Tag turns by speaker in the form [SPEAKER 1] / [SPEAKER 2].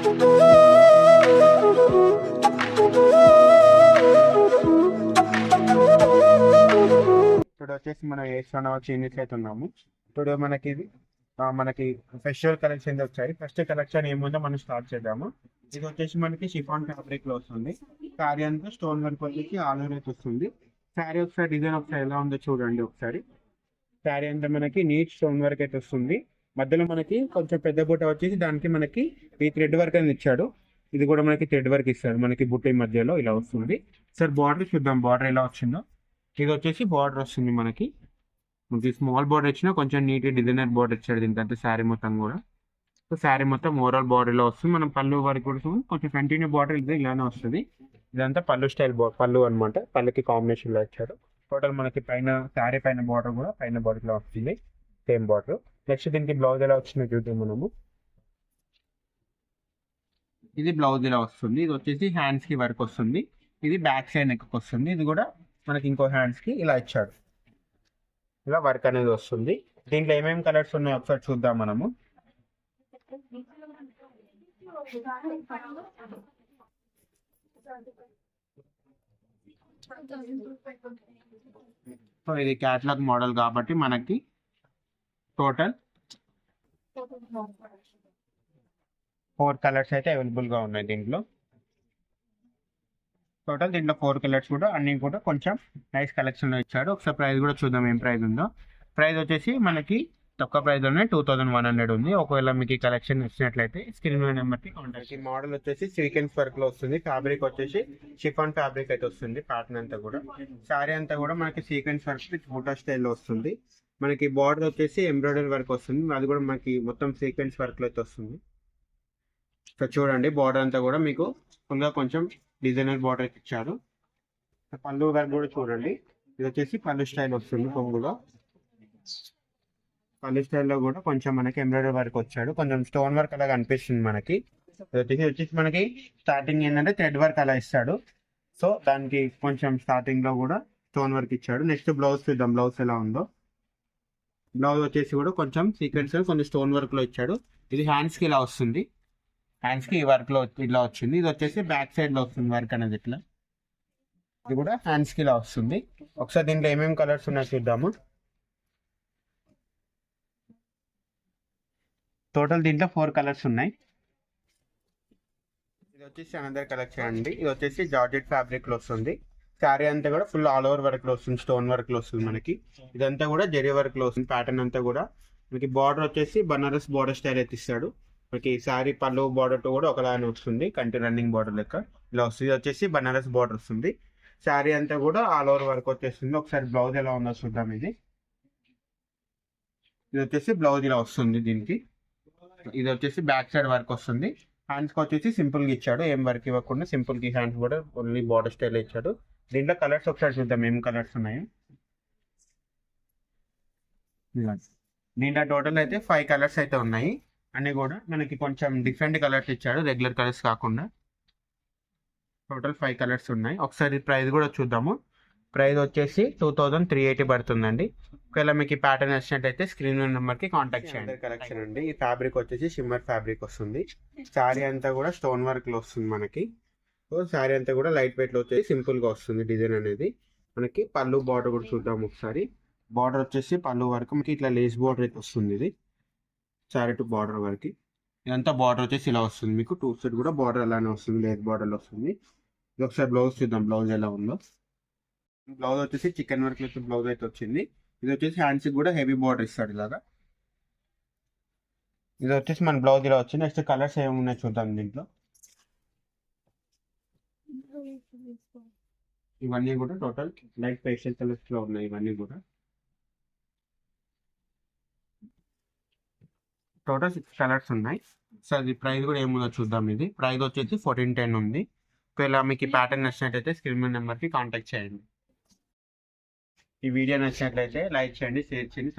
[SPEAKER 1] ఇప్పుడు వచ్చేసి మనం వేసుకున్న చేంజెస్ అయితే ఉన్నాము. ఇప్పుడు మనకి ఫెస్టివల్ కలెక్షన్ వచ్చాయి. ఫస్ట్ కలెక్షన్ ఏముందో మనం స్టార్ట్ చేద్దాము. ఇది వచ్చేసి మనకి షిఫాన్ ఫ్యాబ్రిక్ లో వస్తుంది. శారీ అంతా స్టోన్ వర్క్ వచ్చేసి ఆల్ ఓవర్ అయితే వస్తుంది. శారీ ఒకసారి డిజైన్ ఒకసారి ఎలా ఉందో చూడండి ఒకసారి. శారీ అంతా మనకి నీట్ స్టోన్ వర్క్ అయితే వస్తుంది. మధ్యలో మనకి కొంచెం పెద్ద బుట్ట వచ్చేసి దానికి మనకి ఈ థ్రెడ్ వర్క్ అనేది ఇచ్చాడు. ఇది కూడా మనకి థ్రెడ్ వర్క్ ఇస్తాడు మనకి బుట్ట మధ్యలో ఇలా వస్తుంది. సార్ బార్డర్ చూద్దాం, బార్డర్ ఎలా వచ్చిందో. ఇది వచ్చేసి బార్డర్ వస్తుంది మనకి స్మాల్ బార్డర్ ఇచ్చిన కొంచెం నీట్ డిజైనర్ బార్డర్ ఇచ్చాడు దీనికంటే శారీ మొత్తం కూడా. సో శారీ మొత్తం ఓవరాల్ బార్డర్ లో వస్తుంది. మనం పళ్ళు వరకు కూడా కొంచెం కంటిన్యూ బార్డర్ ఇది ఇలానే వస్తుంది. ఇదంతా పళ్ళు స్టైల్ పళ్ళు అనమాట. పళ్ళుకి కాంబినేషన్ లో ఇచ్చాడు. టోటల్ మనకి పైన శారీ పైన బార్డర్ కూడా పైన బార్డర్ లో వస్తుంది సేమ్ బార్డర్. నెక్స్ట్ దీనికి బ్లౌజ్ ఎలా వచ్చిందో చూద్దాం మనము. ఇది బ్లౌజ్ ఇలా వస్తుంది. ఇది వచ్చేసి హ్యాండ్స్ కి వర్క్ వస్తుంది. ఇది బ్యాక్ సైడ్ నెక్ వస్తుంది. ఇది కూడా మనకి ఇంకో హ్యాండ్స్ కి ఇలా ఇచ్చాడు. ఇలా వర్క్ అనేది వస్తుంది. దీంట్లో ఏమేమి కలర్స్ ఉన్నాయో ఒకసారి చూద్దాం మనము. సో ఇది క్యాటలాగ్ మోడల్ కాబట్టి మనకి టోటల్ 4 కలర్స్ అయితే అవైలబుల్ గా ఉన్నాయి దీంట్లో. టోటల్ దీంట్లో 4 కలర్స్ కూడా అన్ని కూడా కొంచెం నైస్ కలెక్షన్ లో ఇచ్చాడు. ఒకసారి ప్రైస్ కూడా చూద్దాం ఏం ప్రైస్ ఉందో. ప్రైస్ వచ్చేసి మనకి తక్కువ ప్రైస్ లోనే 2100 ఉంది. ఒకవేళ మీకు ఈ కలెక్షన్ ఇచ్చినట్లయితే స్క్రీన్ నెంబర్కి కాంటాక్ట్. ఈ మోడల్ వచ్చేసి సీక్వెన్స్ వర్క్ లో వస్తుంది. ఫ్యాబ్రిక్ వచ్చేసి షిఫాన్ ఫ్యాబ్రిక్ అయితే వస్తుంది. ప్యాటర్న్ అంతా కూడా శారీ అంతా కూడా మనకి సీక్వెన్స్ వర్క్ విత్ బూటా స్టైల్లో వస్తుంది. మనకి బార్డర్ వచ్చేసి ఎంబ్రాయిడరీ వర్క్ వస్తుంది. అది కూడా మనకి మొత్తం సీక్వెన్స్ వర్క్ లో అయితే వస్తుంది. సో చూడండి బార్డర్ అంతా కూడా మీకు ఫుల్గా కొంచెం డిజైనర్ బార్డర్ ఇచ్చారు. పళ్ళు వర్క్ కూడా చూడండి. ఇది వచ్చేసి పళ్ళు స్టైల్ వస్తుంది. కొంగులో పళ్ళు స్టైల్లో కూడా కొంచెం మనకి ఎంబ్రాయిడరీ వర్క్ వచ్చాడు. కొంచెం స్టోన్ వర్క్ అలా కనిపిస్తుంది మనకి. వచ్చేసి మనకి స్టార్టింగ్ ఏంటంటే థ్రెడ్ వర్క్ అలా ఇస్తాడు. సో దానికి కొంచెం స్టార్టింగ్ లో కూడా స్టోన్ వర్క్ ఇచ్చాడు. నెక్స్ట్ బ్లౌజ్ చూద్దాం బ్లౌజ్ ఎలా ఉందో. బ్లౌజ్ వచ్చేసి కూడా కొంచెం సీక్వెన్స్ కొంచెం స్టోన్ వర్క్ లో ఇచ్చాడు. ఇది హ్యాండ్స్ కి ఇలా వస్తుంది. హ్యాండ్స్ కి ఈ వర్క్ లో ఇలా వచ్చింది. ఇది వచ్చేసి బ్యాక్ సైడ్ లో వస్తుంది వర్క్ అనేది ఇట్లా. ఇది కూడా హ్యాండ్స్ కి ఇలా వస్తుంది. ఒకసారి దీంట్లో ఏమేమి కలర్స్ ఉన్నాయో చూద్దాము. టోటల్ దీంట్లో 4 కలర్స్ ఉన్నాయి. ఇది వచ్చేసి అనదర్ కలెక్షన్ అండి. ఇది వచ్చేసి జార్జెట్ ఫ్యాబ్రిక్ లో వస్తుంది. శారీ అంతా కూడా ఫుల్ ఆల్ ఓవర్ వర్క్ లో వస్తుంది. స్టోన్ వర్క్ లో వస్తుంది మనకి. ఇదంతా కూడా జరీ వర్క్ లో వస్తుంది. ప్యాటర్న్ అంతా కూడా మనకి బార్డర్ వచ్చేసి బనారస్ బార్డర్ స్టైల్ అయితే ఇస్తాడు. మనకి శారీ పళ్ళు బార్డర్ తో కూడా ఒకలానే వస్తుంది. కంటి రన్నింగ్ బార్డర్ లెక్క ఇలా వస్తుంది. ఇది వచ్చేసి బనారస్ బార్డర్ వస్తుంది. శారీ అంతా కూడా ఆల్ ఓవర్ వర్క్ వచ్చేస్తుంది. ఒకసారి బ్లౌజ్ ఎలా ఉందో చూద్దాం. ఇది వచ్చేసి బ్లౌజ్ ఇలా వస్తుంది దీనికి. ఇది వచ్చేసి బ్యాక్ సైడ్ వర్క్ వస్తుంది. హ్యాండ్స్ కి వచ్చేసి సింపుల్ గా ఇచ్చాడు. ఏం వర్క్ ఇవ్వకుండా సింపుల్ కి హ్యాండ్స్ కూడా ఓన్లీ బార్డర్ స్టైల్ ఇచ్చాడు. దీంట్లో కలర్స్ ఒకసారి చూద్దాం ఏం కలర్స్ ఉన్నాయో. దీంట్లో టోటల్ అయితే 5 కలర్స్ అయితే ఉన్నాయి. అన్ని కూడా మనకి కొంచెం డిఫరెంట్ కలర్స్ ఇచ్చాడు, రెగ్యులర్ కలర్స్ కాకుండా. టోటల్ 5 కలర్స్ ఉన్నాయి. ఒకసారి ప్రైస్ కూడా చూద్దాము. ప్రైస్ వచ్చేసి 2380 పడుతుందండి. ఒకవేళ మీకు ఈ ప్యాటర్న్ నచ్చినట్టయితే స్క్రీన్ నెంబర్కి కాంటాక్ట్ చేయండి. కలెక్షన్ అండి. ఈ ఫ్యాబ్రిక్ వచ్చేసి షిమ్మర్ ఫ్యాబ్రిక్ వస్తుంది. శారీ అంతా కూడా స్టోన్ వర్క్ లో వస్తుంది మనకి. సో శారీ అంతా కూడా లైట్ వెయిట్ లో వచ్చేసి సింపుల్ గా వస్తుంది డిజైన్ అనేది. మనకి పళ్ళు బార్డర్ కూడా చూద్దాం ఒకసారి. బార్డర్ వచ్చేసి పళ్ళు వరకు మనకి ఇట్లా లేస్ బార్డర్ అయితే వస్తుంది. ఇది శారీ టు బార్డర్ వరకు ఇదంతా బార్డర్ వచ్చేసి ఇలా వస్తుంది. మీకు 2 సైడ్ కూడా బార్డర్ అలానే వస్తుంది. లేస్ బార్డర్ లో వస్తుంది. ఇది ఒకసారి బ్లౌజ్ చూద్దాం బ్లౌజ్ ఎలా ఉందో. బ్లౌజ్ వచ్చేసి చికెన్ వర్క్ లో బ్లౌజ్ అయితే వచ్చింది. ఇది వచ్చేసి హ్యాండ్స్ కూడా హెవీ బార్డర్ ఇస్తాడు ఇలాగా. ఇది వచ్చేసి మన బ్లౌజ్ ఇలా వచ్చింది. నెక్స్ట్ కలర్స్ ఏమున్నాయి చూద్దాం దీంట్లో. ఇవన్నీ కూడా టోటల్ లైట్ పేస్టల్ కలర్స్ లో ఉన్నాయి. ఇవన్నీ కూడా టోటల్ 6 కలర్స్ ఉన్నాయి. సో అది ప్రైస్ కూడా ఏముందో చూద్దాం. ఇది ప్రైస్ వచ్చేసి 1410 ఉంది. ఒకవేళ మీకు ఈ ప్యాటర్న్ నచ్చినట్టయితే స్క్రీన్ నెంబర్కి కాంటాక్ట్ చేయండి. ఈ వీడియో నచ్చినట్లయితే లైక్ చేయండి, షేర్ చేయండి,